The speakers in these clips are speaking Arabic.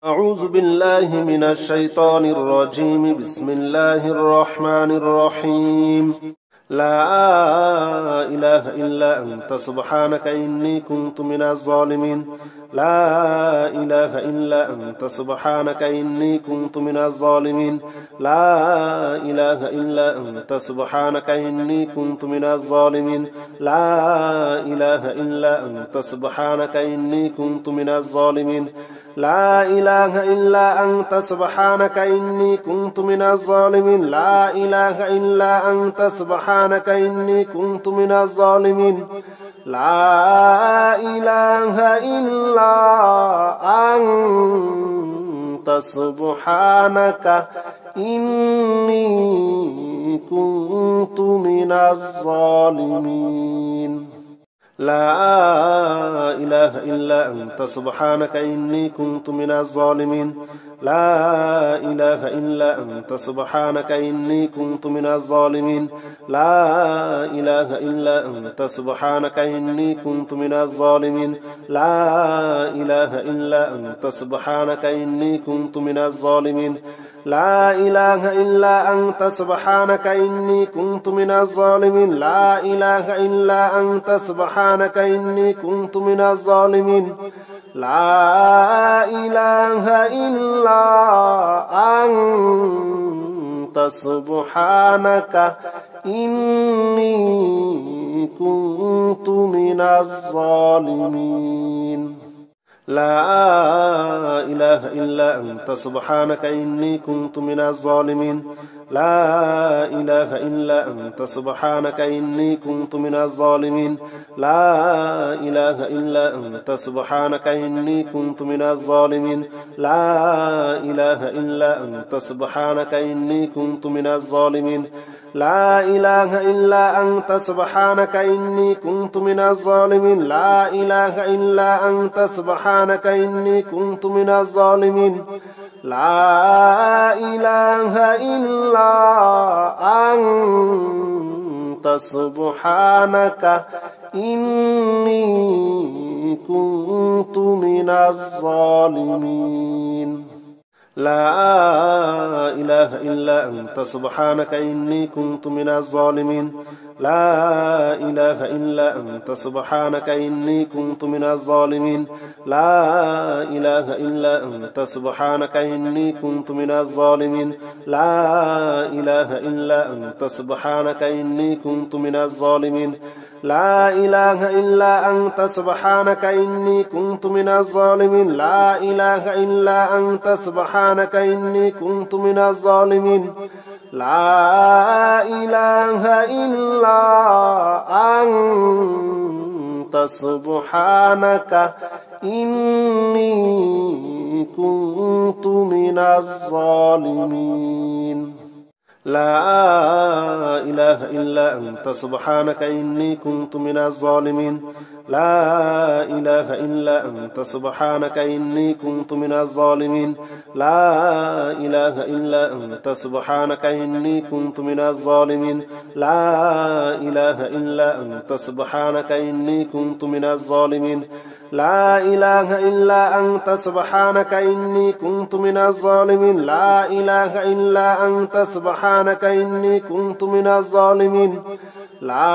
أعوذ بالله من الشيطان الرجيم. بسم الله الرحمن الرحيم. لا إله إلا أنت سبحانك إني كنت من الظالمين. لا إله إلا أنت سبحانك إني كنت من الظالمين. لا إله إلا أنت سبحانك إني كنت من الظالمين. لا إله إلا أنت سبحانك إني كنت من الظالمين. لا إله إلا أنت سبحانك إني كنت من الظالمين. لا إله إلا أنت سبحانك إني كنت من الظالمين. لا إله إلا أنت سبحانك إني كنت من الظالمين. لا إله إلا أنت سبحانك إني كنت من الظالمين. لا إله إلا أنت سبحانك إني كنت من الظالمين. لا إله إلا أنت سبحانك إني كنت من الظالمين. لا إله إلا أنت سبحانك إني كنت من الظالمين. لا إله إلا أنت سبحانك إني كنت من الظالمين. لا إله إلا أنت سبحانك إني كنت من الظالمين. لا إله إلا أنت سبحانك إني كنت من الظالمين. لا إله إلا أنت سبحانك إني كنت من الظالمين. لا إله إلا أنت سبحانك إني كنت من الظالمين. لا إله إلا أنت سبحانك إني كنت من الظالمين. لا إله إلا أنت سبحانك إني كنت من الظالمين. لا إله إلا أنت سبحانك إني كنت من الظالمين. لا إله إلا أنت سبحانك إني كنت من الظالمين. لا إله إلا أنت سبحانك إني كنت من الظالمين. لا إله إلا أنت سبحانك إني كنت من الظالمين. لا إله إلا أنت سبحانك إني كنت من الظالمين. لا إله إلا أنت سبحانك إني كنت من الظالمين. لا إله إلا أنت سبحانك إني كنت من الظالمين. لا إله إلا أنت سبحانك إني كنت من الظالمين. لا إله إلا أنت سبحانك إني كنت من الظالمين. لا إله إلا أنت سبحانك إني كنت من الظالمين. لا إله إلا أنت سبحانك إني كنت من الظالمين. لا إله إلا أنت سبحانك إني كنت من الظالمين. لا إله إلا أنت سبحانك إني كنت من الظالمين. لا إله إلا أنت سبحانك إني كنت من الظالمين. لا إله إلا أنت سبحانك إني كنت من الظالمين. لا إله إلا أنت سبحانك إني كنت من الظالمين. لا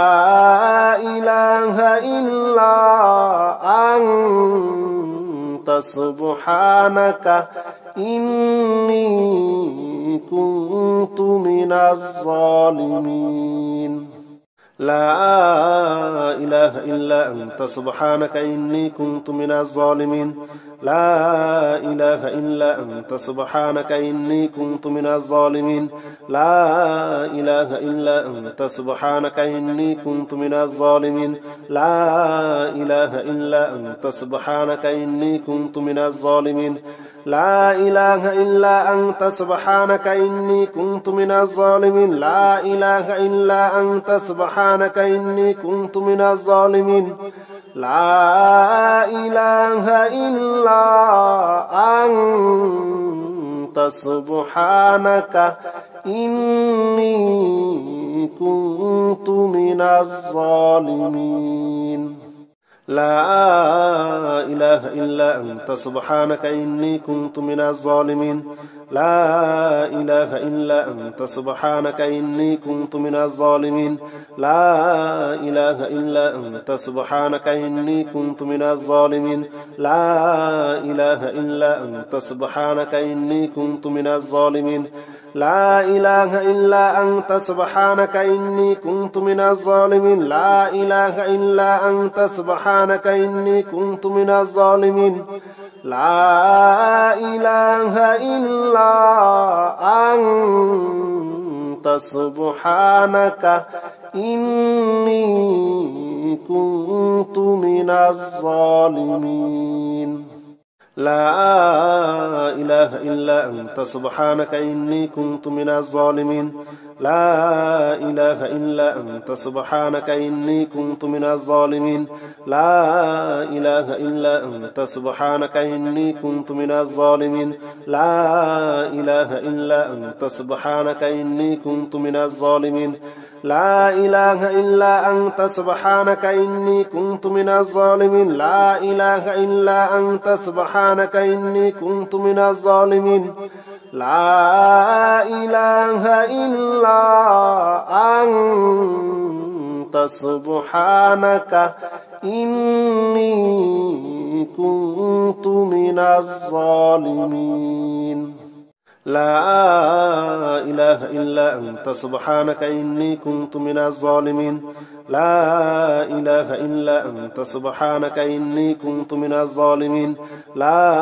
إله إلا أنت سبحانك إني كنت من الظالمين. لا إله إلا أنت سبحانك إني كنت من الظالمين. لا إله إلا أنت سبحانك إني كنت من الظالمين. لا إله إلا أنت سبحانك إني كنت من الظالمين. لا إله إلا أنت سبحانك إني كنت من الظالمين. لا إله إلا أنت سبحانك إني كنت من الظالمين. لا إله إلا أنت سبحانك إني كنت من الظالمين. لا إله إلا أنت سبحانك إني كنت من الظالمين. لا إله إلا أنت سبحانك إني كنت من الظالمين لا إله إلا أنت سبحانك إني كنت من الظالمين لا إله إلا أنت سبحانك إني كنت من الظالمين لا إله إلا أنت سبحانك إني كنت من الظالمين لا إله إلا أنت سبحانك إني كنت من الظالمين لا إله إلا أنت سبحانك إني كنت من الظالمين لا إله إلا أنت سبحانك إني كنت من الظالمين لا إله إلا أنت سبحانك إني كنت من الظالمين لا إله إلا أنت سبحانك إني كنت من الظالمين لا إله إلا أنت سبحانك إني كنت من الظالمين لا إله إلا أنت سبحانك إني كنت من الظالمين لا إله إلا أنت سبحانك إني كنت من الظالمين لا إله إلا أنت سبحانك إني كنت من الظالمين لا إله إلا أنت سبحانك إني كنت من الظالمين لا إله إلا أنت سبحانك إني كنت من الظالمين لا إله إلا أنت سبحانك إني كنت من الظالمين لا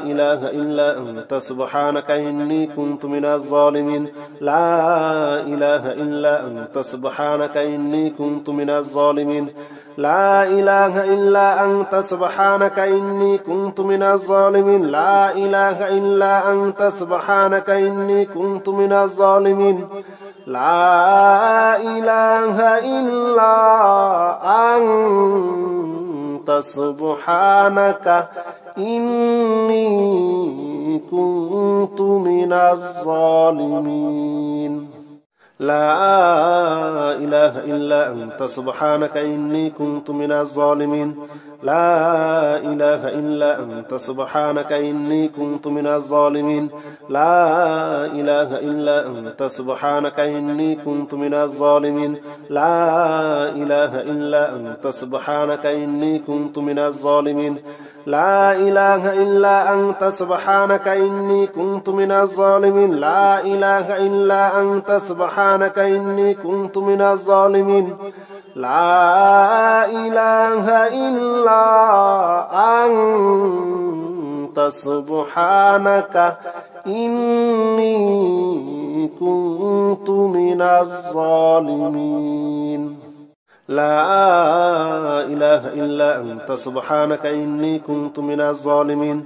إله إلا أنت سبحانك إني كنت من الظالمين لا إله إلا أنت سبحانك إني كنت من الظالمين لا إله إلا أنت سبحانك إني كنت من الظالمين لا إله إلا أنت سبحانك إني كنت من الظالمين لا إله إلا أنت سبحانك إني كنت من الظالمين لا إله إلا أنت سبحانك إني كنت من الظالمين لا إله إلا أنت سبحانك إني كنت من الظالمين لا إله إلا أنت سبحانك إني كنت من الظالمين لا إله إلا أنت سبحانك إني كنت من الظالمين لا إله إلا أنت سبحانك إني كنت من الظالمين لا إله إلا أنت سبحانك إني كنت من الظالمين لا إله إلا أنت سبحانك إني كنت من الظالمين لا إله إلا أنت سبحانك إني كنت من الظالمين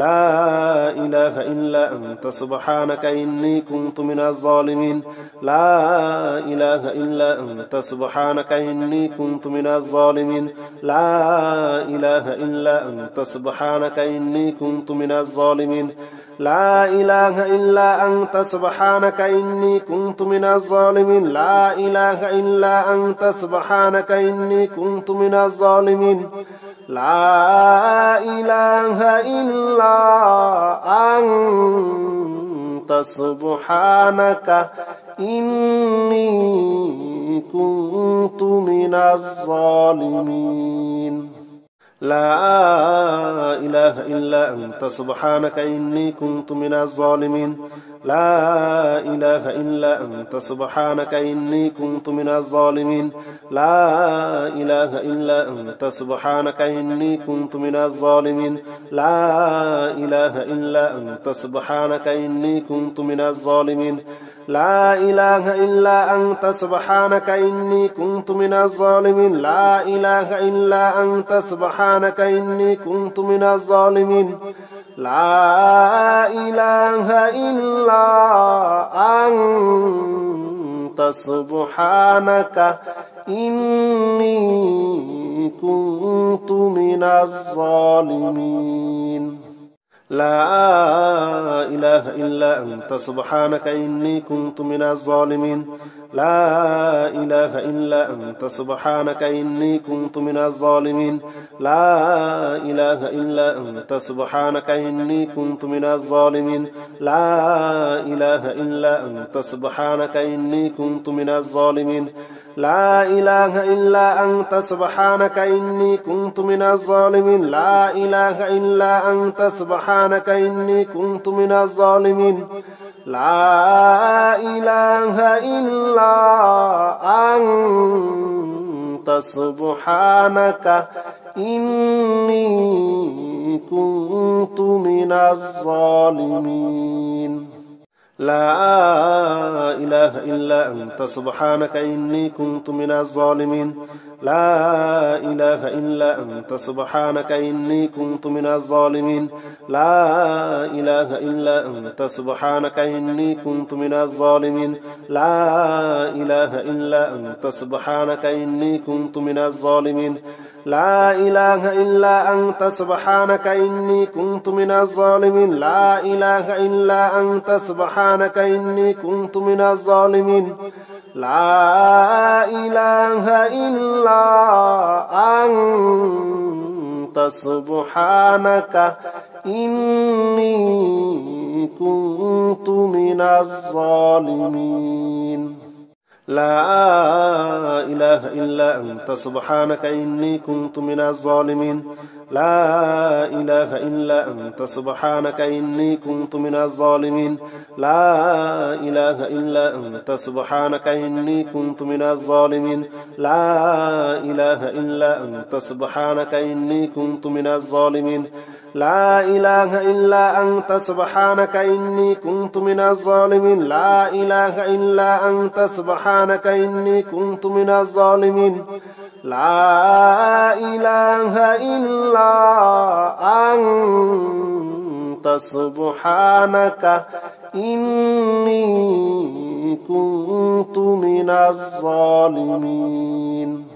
لا إله إلا أنت سبحانك إني كنت من الظالمين لا إله إلا أنت سبحانك إني كنت من الظالمين لا إله إلا أنت سبحانك إني كنت من الظالمين لا إله إلا أنت سبحانك إني كنت من الظالمين لا إله إلا أنت سبحانك إني كنت من الظالمين لا إله إلا أنت سبحانك إني كنت من الظالمين لا إله إلا أنت سبحانك إني كنت من الظالمين لا إله إلا أنت سبحانك إني كنت من الظالمين لا إله إلا أنت سبحانك إني كنت من الظالمين لا إله إلا أنت سبحانك إني كنت من الظالمين لا إله إلا أنت سبحانك إني كنت من الظالمين لا إله إلا أنت سبحانك إني كنت من الظالمين لا إله إلا أنت سبحانك إني كنت من الظالمين لا إله إلا أنت سبحانك إني كنت من الظالمين لا إله إلا أنت سبحانك إني كنت من الظالمين لا إله إلا أنت سبحانك إني كنت من الظالمين لا إله إلا أنت سبحانك إني كنت من الظالمين لا إله إلا أنت سبحانك إني كنت من الظالمين لا إله إلا أنت سبحانك إني كنت من الظالمين لا إله إلا أنت سبحانك إني كنت من الظالمين لا إله إلا أنت سبحانك إني كنت من الظالمين لا إله إلا أنت سبحانك إني كنت من الظالمين لا إله إلا أنت سبحانك إني كنت من الظالمين لا إله إلا أنت سبحانك إني كنت من الظالمين لا إله إلا أنت سبحانك إني كنت من الظالمين لا إله إلا أنت سبحانك إني كنت من الظالمين لا إله إلا أنت سبحانك إني كنت من الظالمين لا إله إلا أنت سبحانك إني كنت من الظالمين لا إله إلا أنت سبحانك إني كنت من الظالمين لا إله إلا أنت سبحانك إني كنت من الظالمين لا إله إلا أنت سبحانك إني كنت من الظالمين لا إله إلا أنت سبحانك إني كنت من الظالمين لا إله إلا أنت سبحانك إني كنت من الظالمين لا إله إلا أنت سبحانك إني كنت من الظالمين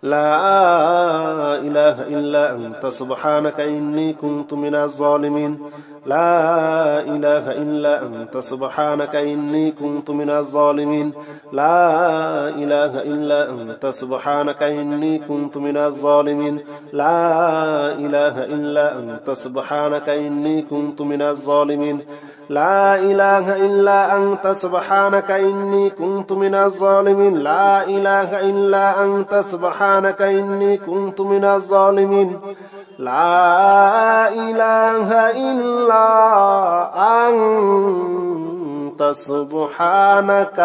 لا إله إلا أنت سبحانك إني كنت من الظالمين لا إله إلا أنت سبحانك إني كنت من الظالمين لا إله إلا أنت سبحانك إني كنت من الظالمين لا إله إلا أنت سبحانك إني كنت من الظالمين لا إله إلا أنت سبحانك إني كنت من الظالمين لا إله إلا أنت سبحانك إني كنت من الظالمين لا إله إلا أنت سبحانك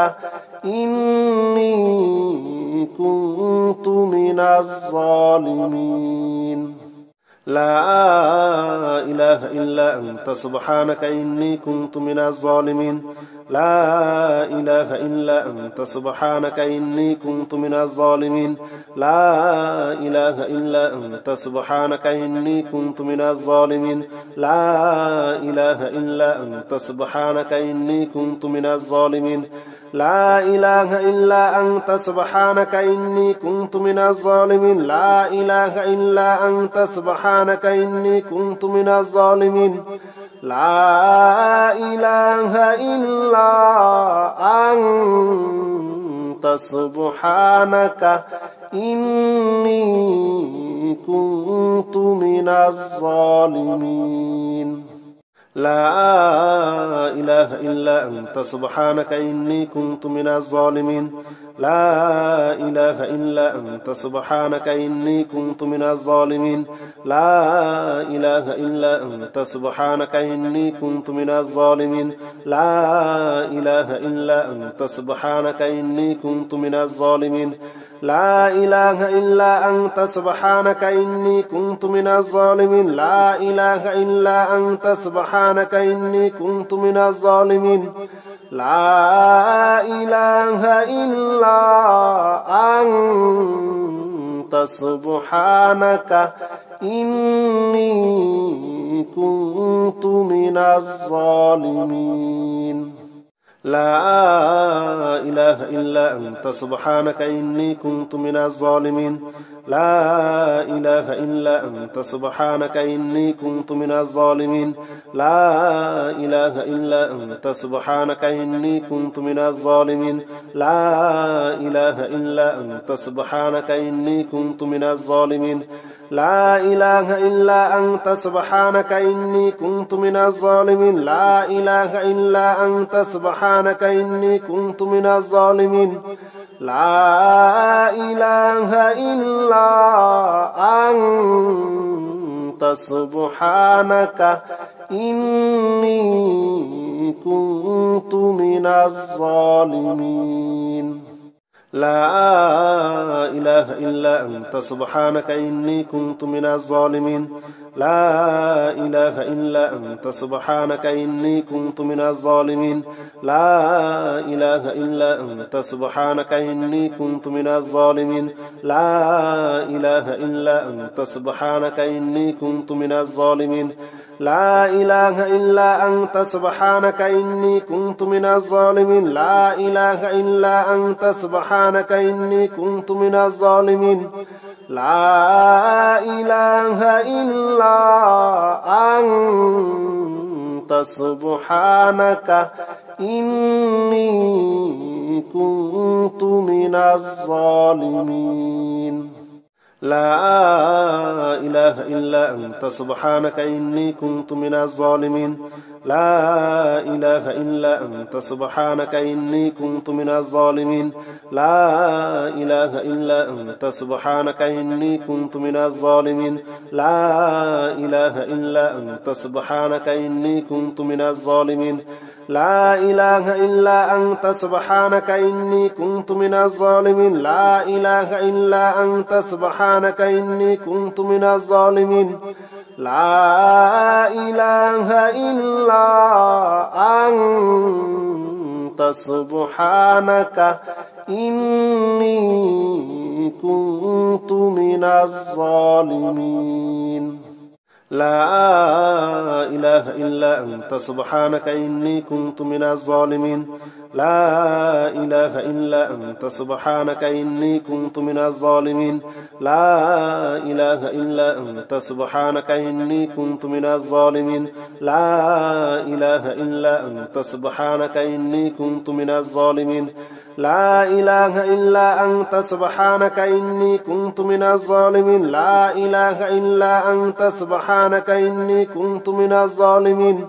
إني كنت من الظالمين لا إله إلا أنت سبحانك إني كنت من الظالمين لا إله إلا أنت سبحانك إني كنت من الظالمين لا إله إلا أنت سبحانك إني كنت من الظالمين لا إله إلا أنت سبحانك إني كنت من الظالمين لا إله إلا أنت سبحانك إني كنت من الظالمين لا إله إلا أنت سبحانك إني كنت من الظالمين لا إله إلا أنت سبحانك إني كنت من الظالمين لا إله إلا أنت سبحانك إني كنت من الظالمين لا إله إلا أنت سبحانك إني كنت من الظالمين لا إله إلا أنت سبحانك إني كنت من الظالمين لا إله إلا أنت سبحانك إني كنت من الظالمين لا إله إلا أنت سبحانك إني كنت من الظالمين لا إله إلا أنت سبحانك إني كنت من الظالمين لا إله إلا أنت سبحانك إني كنت من الظالمين لا إله إلا أنت سبحانك إني كنت من الظالمين لا إله إلا أنت سبحانك إني كنت من الظالمين لا إله إلا أنت سبحانك إني كنت من الظالمين لا إله إلا أنت سبحانك إني كنت من الظالمين لا إله إلا أنت سبحانك إني كنت من الظالمين لا إله إلا أنت سبحانك إني كنت من الظالمين لا إله إلا أنت سبحانك إني كنت من الظالمين لا إله إلا أنت سبحانك إني كنت من الظالمين لا إله إلا أنت سبحانك إني كنت من الظالمين لا إله إلا أنت سبحانك إني كنت من الظالمين لا إله إلا أنت سبحانك إني كنت من الظالمين لا إله إلا أنت سبحانك إني كنت من الظالمين لا إله إلا أنت سبحانك إني كنت من الظالمين لا إله إلا أنت سبحانك إني كنت من الظالمين لا إله إلا أنت سبحانك إني كنت من الظالمين لا إله إلا أنت سبحانك إني كنت من الظالمين لا إله إلا أنت سبحانك إني كنت من الظالمين لا إله إلا أنت سبحانك إني كنت من الظالمين لا إله إلا أنت سبحانك إني كنت من الظالمين لا إله إلا أنت سبحانك إني كنت من الظالمين لا إله إلا أنت سبحانك إني كنت من الظالمين لا إله إلا أنت سبحانك إني كنت من الظالمين لا إله إلا أنت سبحانك إني كنت من الظالمين لا إله إلا أنت سبحانك إني كنت من الظالمين لا إله إلا أنت سبحانك إني كنت من الظالمين لا إله إلا أنت سبحانك إني كنت من الظالمين لا إله إلا أنت سبحانك إني كنت من الظالمين لا إله إلا أنت سبحانك إني كنت من الظالمين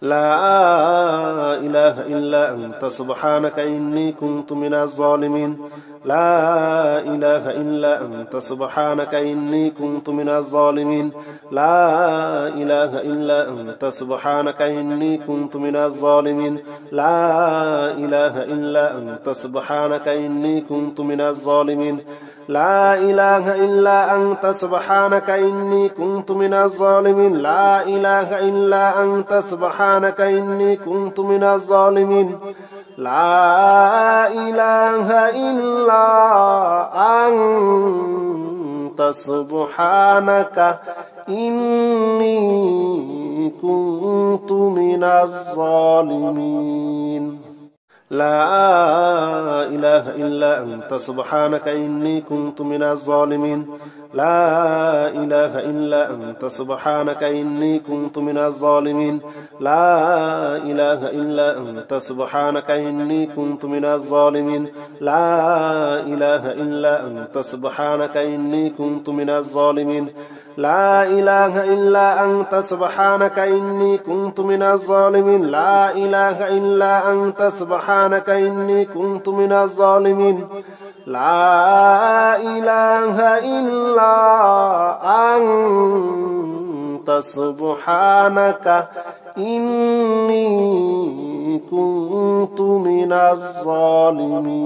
لا إله إلا أنت سبحانك إني كنت من الظالمين لا إله إلا أنت سبحانك إني كنت من الظالمين لا إله إلا أنت سبحانك إني كنت من الظالمين لا إله إلا أنت سبحانك إني كنت من الظالمين لا إله إلا أنت سبحانك إني كنت من الظالمين لا إله إلا أنت سبحانك إني كنت من الظالمين لا إله إلا أنت سبحانك إني كنت من الظالمين لا إله إلا أنت سبحانك إني كنت من الظالمين لا إله إلا أنت سبحانك إني كنت من الظالمين لا إله إلا أنت سبحانك إني كنت من الظالمين لا إله إلا أنت سبحانك إني كنت من الظالمين لا إله إلا أنت سبحانك إني كنت من الظالمين لا إله إلا أنت سبحانك إني كنت من الظالمين لا إله إلا أنت سبحانك إني كنت من الظالمين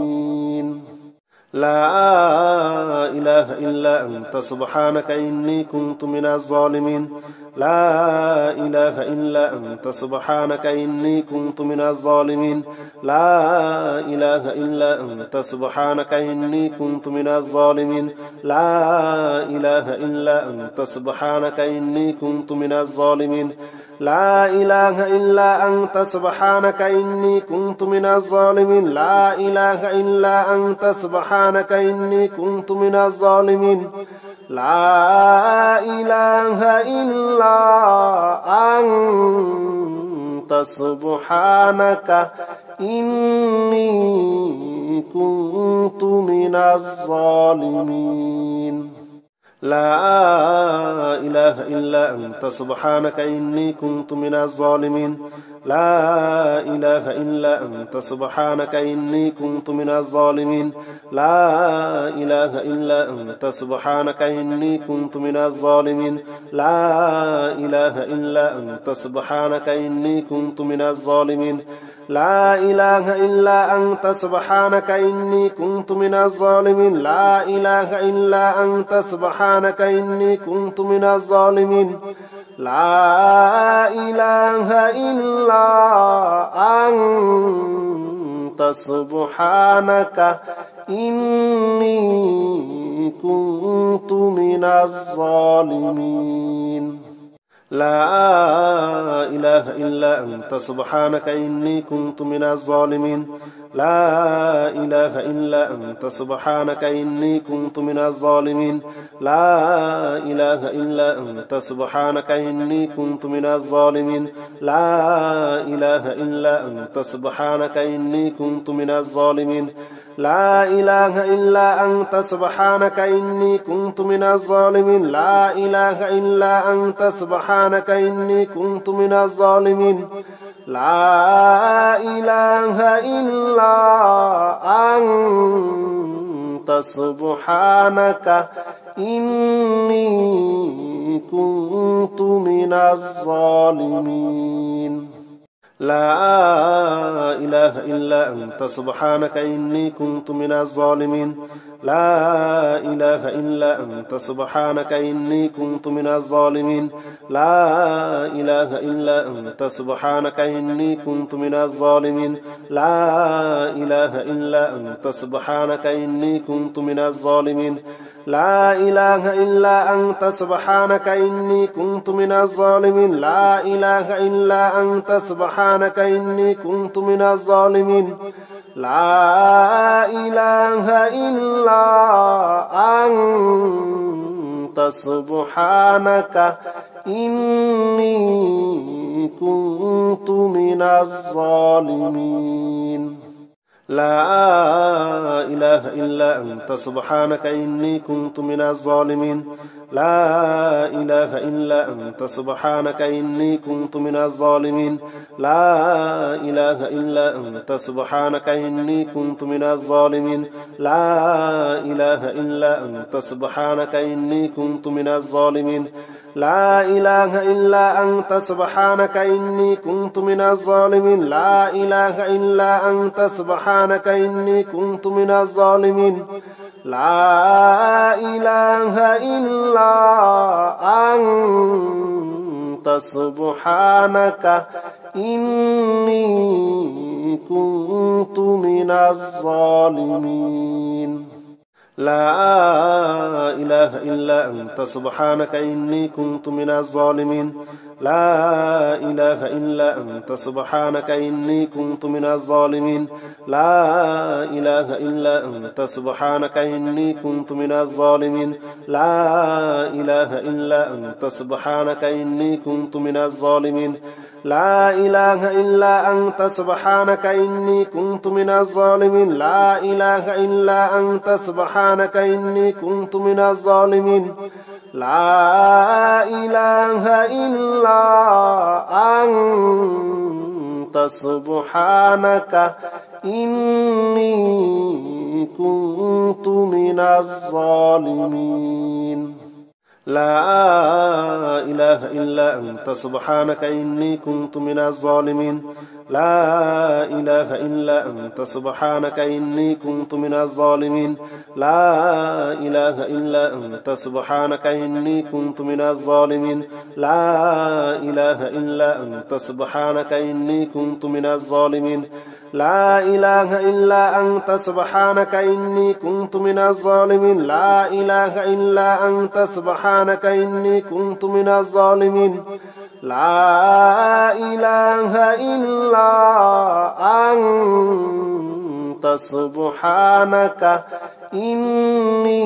لا إله إلا أنت سبحانك إني كنت من الظالمين لا إله إلا أنت سبحانك إني كنت من الظالمين لا إله إلا أنت سبحانك إني كنت من الظالمين لا إله إلا أنت سبحانك إني كنت من الظالمين لا إله إلا أنت سبحانك إني كنت من الظالمين لا إله إلا أنت سبحانك إني كنت من الظالمين لا إله إلا أنت سبحانك إني كنت من الظالمين لا إله إلا أنت سبحانك إني كنت من الظالمين لا إله إلا أنت سبحانك إني كنت من الظالمين لا إله إلا أنت سبحانك إني كنت من الظالمين لا إله إلا أنت سبحانك إني كنت من الظالمين لا إله إلا أنت سبحانك إني كنت من الظالمين لا إله إلا أنت سبحانك إني كنت من الظالمين لا إله إلا أنت سبحانك إني كنت من الظالمين لا إله إلا أنت سبحانك إني كنت من الظالمين لا إله إلا أنت سبحانك إني كنت من الظالمين لا إله إلا أنت سبحانك إني كنت من الظالمين لا إله إلا أنت سبحانك إني كنت من الظالمين لا إله إلا أنت سبحانك إني كنت من الظالمين لا إله إلا أنت سبحانك إني كنت من الظالمين لا إله إلا أنت سبحانك إني كنت من الظالمين لا إله إلا أنت سبحانك إني كنت من الظالمين لا إله إلا أنت سبحانك إني كنت من الظالمين لا إله إلا أنت سبحانك إني كنت من الظالمين لا إله إلا أنت سبحانك إني كنت من الظالمين لا إله إلا أنت سبحانك إني كنت من الظالمين لا إله إلا أنت سبحانك إني كنت من الظالمين لا إله إلا أنت سبحانك إني كنت من الظالمين لا إله إلا أنت سبحانك إني كنت من الظالمين لا إله إلا أنت سبحانك إني كنت من الظالمين لا إله إلا أنت سبحانك إني كنت من الظالمين لا إله إلا أنت سبحانك إني كنت من الظالمين لا إله إلا أنت سبحانك إني كنت من الظالمين لا إله إلا أنت سبحانك إني كنت من الظالمين لا إله إلا أنت سبحانك إني كنت من الظالمين لا إله إلا أنت سبحانك إني كنت من الظالمين لا إله إلا أنت سبحانك إني كنت من الظالمين لا إله إلا أنت سبحانك إني كنت من الظالمين لا إله إلا أنت سبحانك إني كنت من الظالمين لا إله إلا أنت سبحانك إني كنت من الظالمين لا إله إلا أنت سبحانك إني كنت من الظالمين لا إله إلا أنت سبحانك إني كنت من الظالمين لا إله إلا أنت سبحانك إني كنت من الظالمين لا إله إلا أنت سبحانك إني كنت من الظالمين لا إله إلا أنت سبحانك إني كنت من الظالمين لا إله إلا أنت سبحانك إني كنت من الظالمين لا إله إلا أنت سبحانك إني كنت من الظالمين لا إله إلا أنت سبحانك إني كنت من الظالمين لا إله إلا أنت سبحانك إني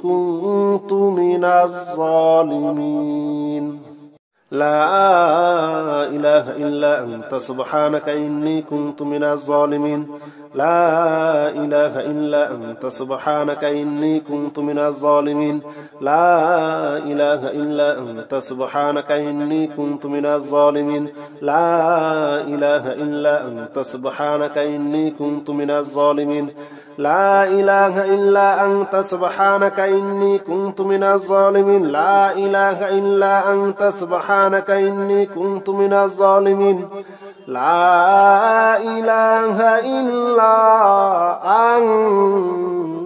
كنت من الظالمين لا إله إلا أنت سبحانك إني كنت من الظالمين لا إله إلا أنت سبحانك إني كنت من الظالمين لا إله إلا أنت سبحانك إني كنت من الظالمين لا إله إلا أنت سبحانك إني كنت من الظالمين لا إله إلا أنت سبحانك إني كنت من الظالمين لا إله إلا أنت سبحانك إني كنت من الظالمين لا إله إلا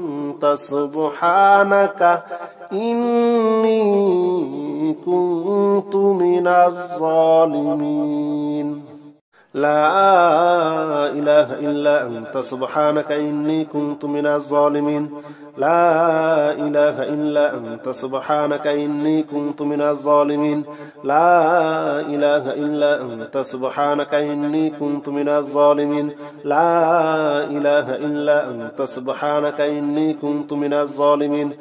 أنت سبحانك إني كنت من الظالمين لا إله إلا أنت سبحانك إني كنت من الظالمين لا إله إلا أنت سبحانك إني كنت من الظالمين لا إله إلا أنت سبحانك إني كنت من الظالمين لا إله إلا أنت سبحانك إني كنت من الظالمين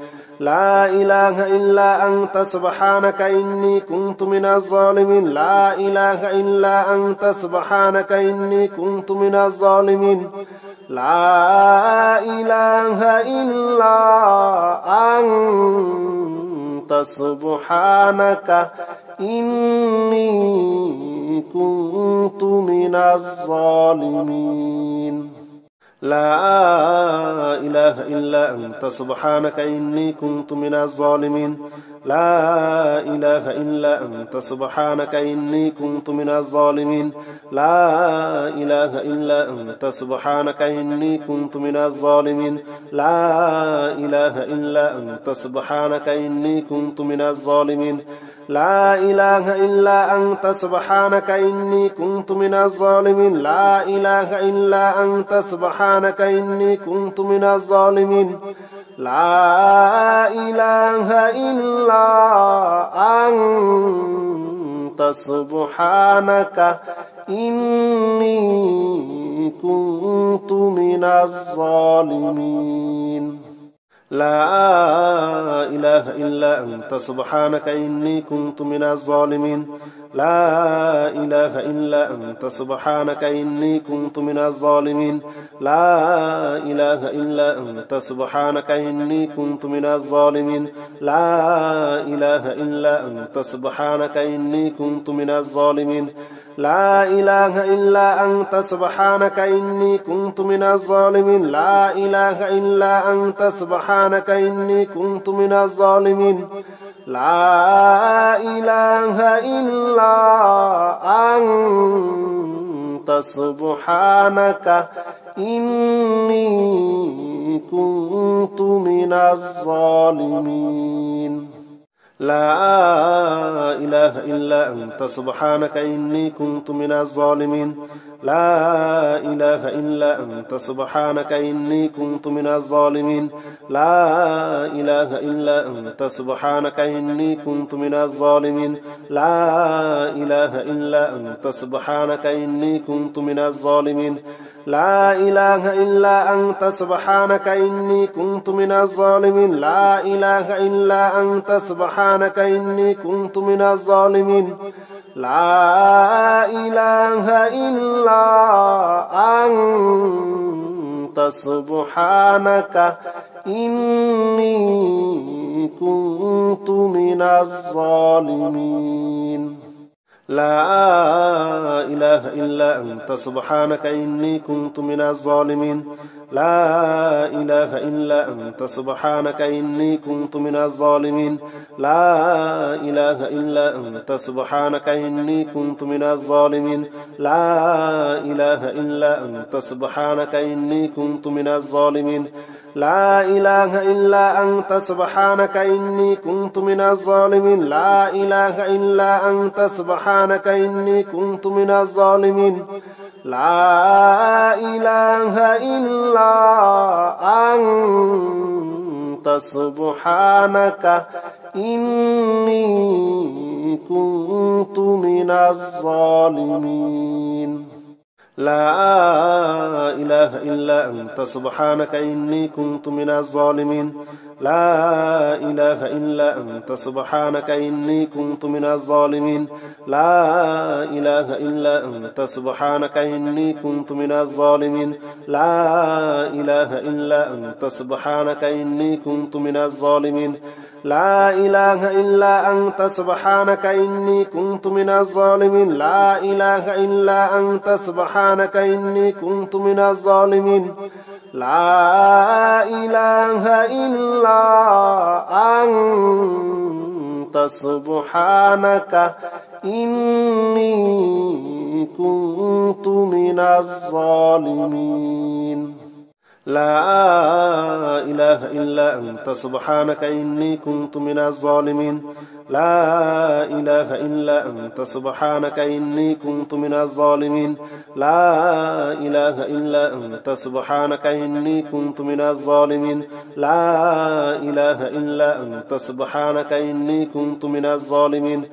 لا إله إلا أنت سبحانك إني كنت من الظالمين لا إله إلا أنت سبحانك إني كنت من الظالمين لا إله إلا أنت سبحانك إني كنت من الظالمين لا إله إلا أنت سبحانك إني كنت من الظالمين لا إله إلا أنت سبحانك إني كنت من الظالمين لا إله إلا أنت سبحانك إني كنت من الظالمين لا إله إلا أنت سبحانك إني كنت من الظالمين لا إله إلا أنت سبحانك إني كنت من الظالمين لا إله إلا أنت سبحانك إني كنت من الظالمين لا إله إلا أنت سبحانك إني كنت من الظالمين لا إله إلا أنت سبحانك إني كنت من الظالمين لا إله إلا أنت سبحانك إني كنت من الظالمين لا إله إلا أنت سبحانك إني كنت من الظالمين لا إله إلا أنت سبحانك إني كنت من الظالمين لا إله إلا أنت سبحانك إني كنت من الظالمين لا إله إلا أنت سبحانك إني كنت من الظالمين لا إله إلا أنت سبحانك إني كنت من الظالمين لا إله إلا أنت سبحانك إني كنت من الظالمين لا إله إلا أنت سبحانك إني كنت من الظالمين لا إله إلا أنت سبحانك إني كنت من الظالمين لا إله إلا أنت سبحانك إني كنت من الظالمين لا إله إلا أنت سبحانك إني كنت من الظالمين لا إله إلا أنت سبحانك إني كنت من الظالمين لا إله إلا أنت سبحانك إني كنت من الظالمين لا إله إلا أنت سبحانك إني كنت من الظالمين لا إله إلا أنت سبحانك إني كنت من الظالمين لا إله إلا أنت سبحانك إني كنت من الظالمين لا إله إلا أنت سبحانك إني كنت من الظالمين لا إله إلا أنت سبحانك إني كنت من الظالمين لا إله إلا أنت سبحانك إني كنت من الظالمين لا إله إلا أنت سبحانك إني كنت من الظالمين لا إله إلا أنت سبحانك إني كنت من الظالمين لا إله إلا أنت سبحانك إني كنت من الظالمين لا إله إلا أنت سبحانك إني كنت من الظالمين لا إله إلا أنت سبحانك إني كنت من الظالمين لا إله إلا أنت سبحانك إني كنت من الظالمين لا إله إلا أنت سبحانك إني كنت من الظالمين لا إله إلا أنت سبحانك إني كنت من الظالمين لا إله إلا أنت سبحانك إني كنت من الظالمين لا إله إلا أنت سبحانك إني كنت من الظالمين لا إله إلا أنت سبحانك إني كنت من الظالمين لا إله إلا أنت سبحانك إني كنت من الظالمين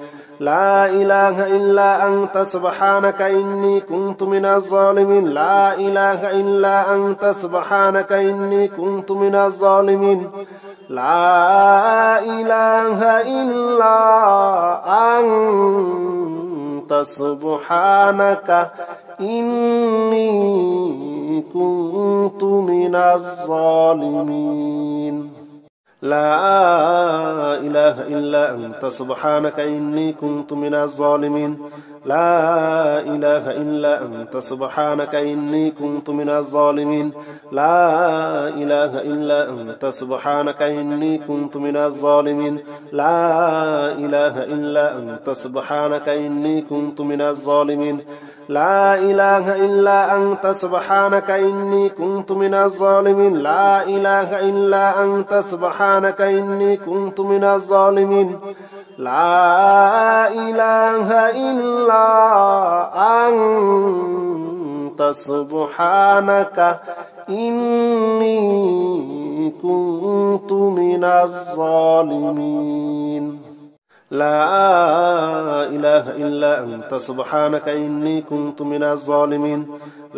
لا إله إلا أنت سبحانك إني كنت من الظالمين لا إله إلا أنت سبحانك إني كنت من الظالمين لا إله إلا أنت سبحانك إني كنت من الظالمين لا إله إلا أنت سبحانك إني كنت من الظالمين لا إله إلا أنت سبحانك إني كنت من الظالمين لا إله إلا أنت سبحانك إني كنت من الظالمين لا إله إلا أنت سبحانك إني كنت من الظالمين لا إله إلا أنت سبحانك إني كنت من الظالمين لا إله إلا أنت سبحانك إني كنت من الظالمين لا إله إلا أنت سبحانك إني كنت من الظالمين لا إله إلا أنت سبحانك إني كنت من الظالمين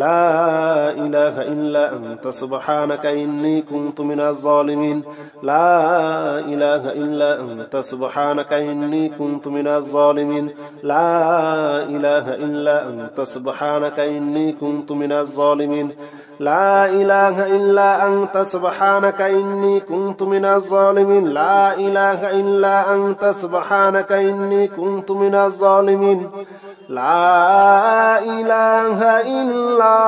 لا إله إلا أنت سبحانك إني كنت من الظالمين لا إله إلا أنت سبحانك إني كنت من الظالمين لا إله إلا أنت سبحانك إني كنت من الظالمين لا إله إلا أنت سبحانك إني كنت من الظالمين لا إله إلا أنت سبحانك إني كنت من الظالمين لا إله إلا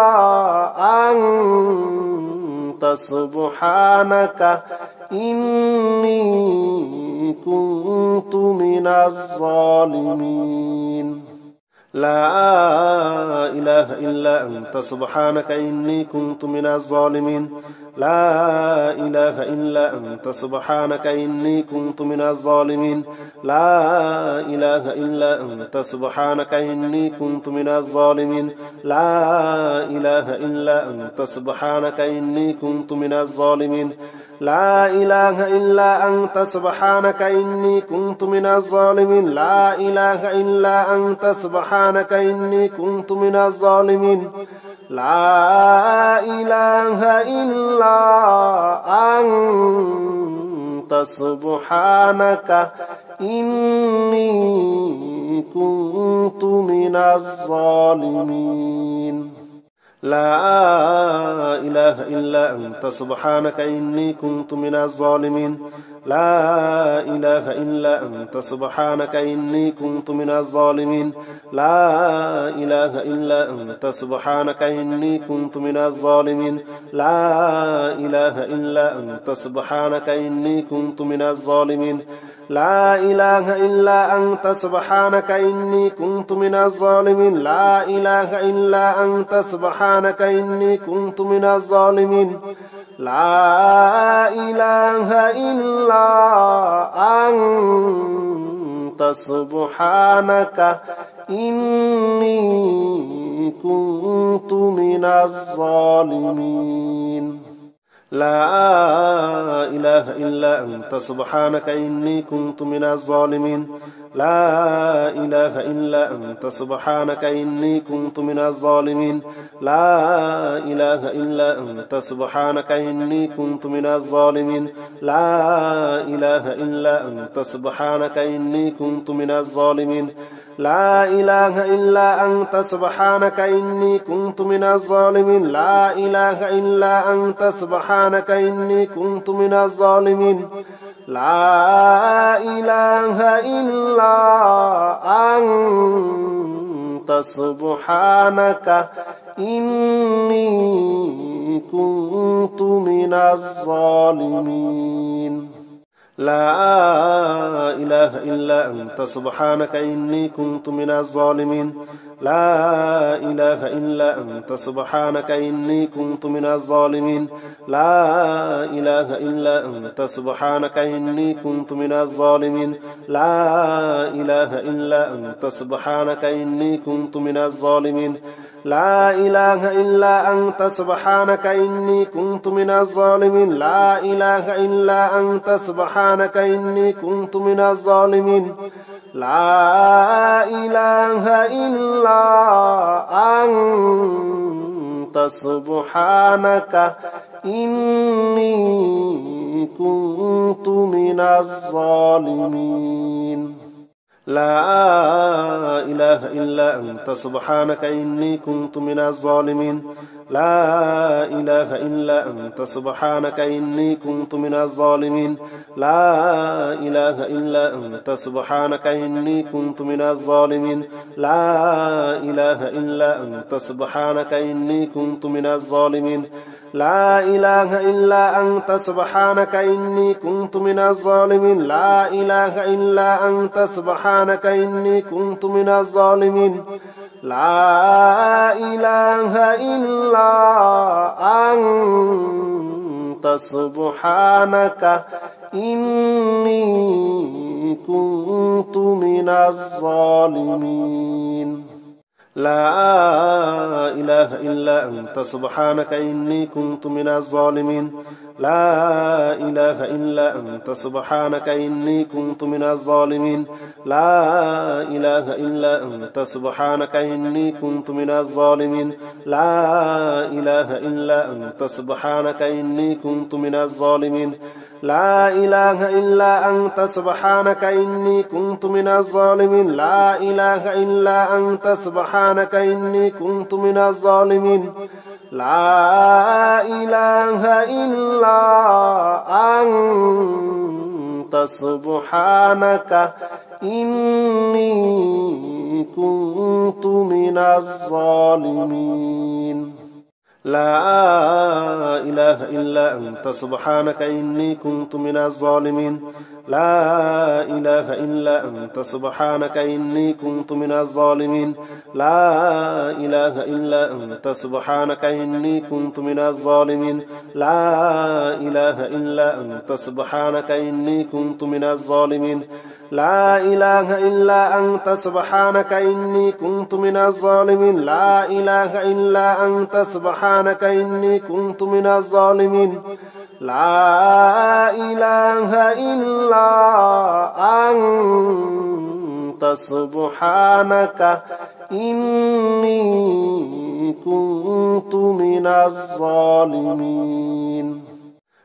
أنت سبحانك إني كنت من الظالمين لا إله إلا أنت سبحانك إني كنت من الظالمين لا إله إلا أنت سبحانك إني كنت من الظالمين لا إله إلا أنت سبحانك إني كنت من الظالمين لا إله إلا أنت سبحانك إني كنت من الظالمين لا إله إلا أنت سبحانك إني كنت من الظالمين لا إله إلا أنت سبحانك إني كنت من الظالمين لا إله إلا أنت سبحانك إني كنت من الظالمين لا إله إلا أنت سبحانك إني كنت من الظالمين لا إله إلا أنت سبحانك إني كنت من الظالمين لا إله إلا أنت سبحانك إني كنت من الظالمين لا إله إلا أنت سبحانك إني كنت من الظالمين لا إله إلا أنت سبحانك إني كنت من الظالمين لا إله إلا أنت سبحانك إني كنت من الظالمين لا إله إلا أنت سبحانك إني كنت من الظالمين لا إله إلا أنت سبحانك إني كنت من الظالمين لا إله إلا أنت سبحانك إني كنت من الظالمين لا إله إلا أنت سبحانك إني كنت من الظالمين لا إله إلا أنت سبحانك إني كنت من الظالمين لا إله إلا أنت سبحانك إني كنت من الظالمين لا إله إلا أنت سبحانك إني كنت من الظالمين لا إله إلا أنت سبحانك إني كنت من الظالمين لا إله إلا أنت سبحانك إني كنت من الظالمين لا إله إلا أنت سبحانك إني كنت من الظالمين لا إله إلا أنت سبحانك إني كنت من الظالمين لا إله إلا أنت سبحانك إني كنت من الظالمين لا إله إلا أنت سبحانك إني كنت من الظالمين لا إله إلا أنت سبحانك إني كنت من الظالمين لا إله إلا أنت سبحانك إني كنت من الظالمين لا إله إلا أنت سبحانك إني كنت من الظالمين لا إله إلا أنت سبحانك إني كنت من الظالمين لا إله إلا أنت سبحانك إني كنت من الظالمين لا إله إلا أنت سبحانك إني كنت من الظالمين لا إله إلا أنت سبحانك إني كنت من الظالمين لا إله إلا أنت سبحانك إني كنت من الظالمين لا إله إلا أنت سبحانك إني كنت من الظالمين لا إله إلا أنت سبحانك إني كنت من الظالمين لا إله إلا أنت سبحانك إني كنت من الظالمين لا إله إلا أنت سبحانك إني كنت من الظالمين لا إله إلا أنت سبحانك إني كنت من الظالمين لا إله إلا أنت سبحانك إني كنت من الظالمين لا إله إلا أنت سبحانك إني كنت من الظالمين لا إله إلا أنت سبحانك إني كنت من الظالمين لا إله إلا أنت سبحانك إني كنت من الظالمين لا إله إلا أنت سبحانك إني كنت من الظالمين لا إله إلا أنت سبحانك إني كنت من الظالمين لا إله إلا أنت سبحانك إني كنت من الظالمين لا إله إلا أنت سبحانك إني كنت من الظالمين لا إله إلا أنت سبحانك إني كنت من الظالمين لا إله إلا أنت سبحانك إني كنت من الظالمين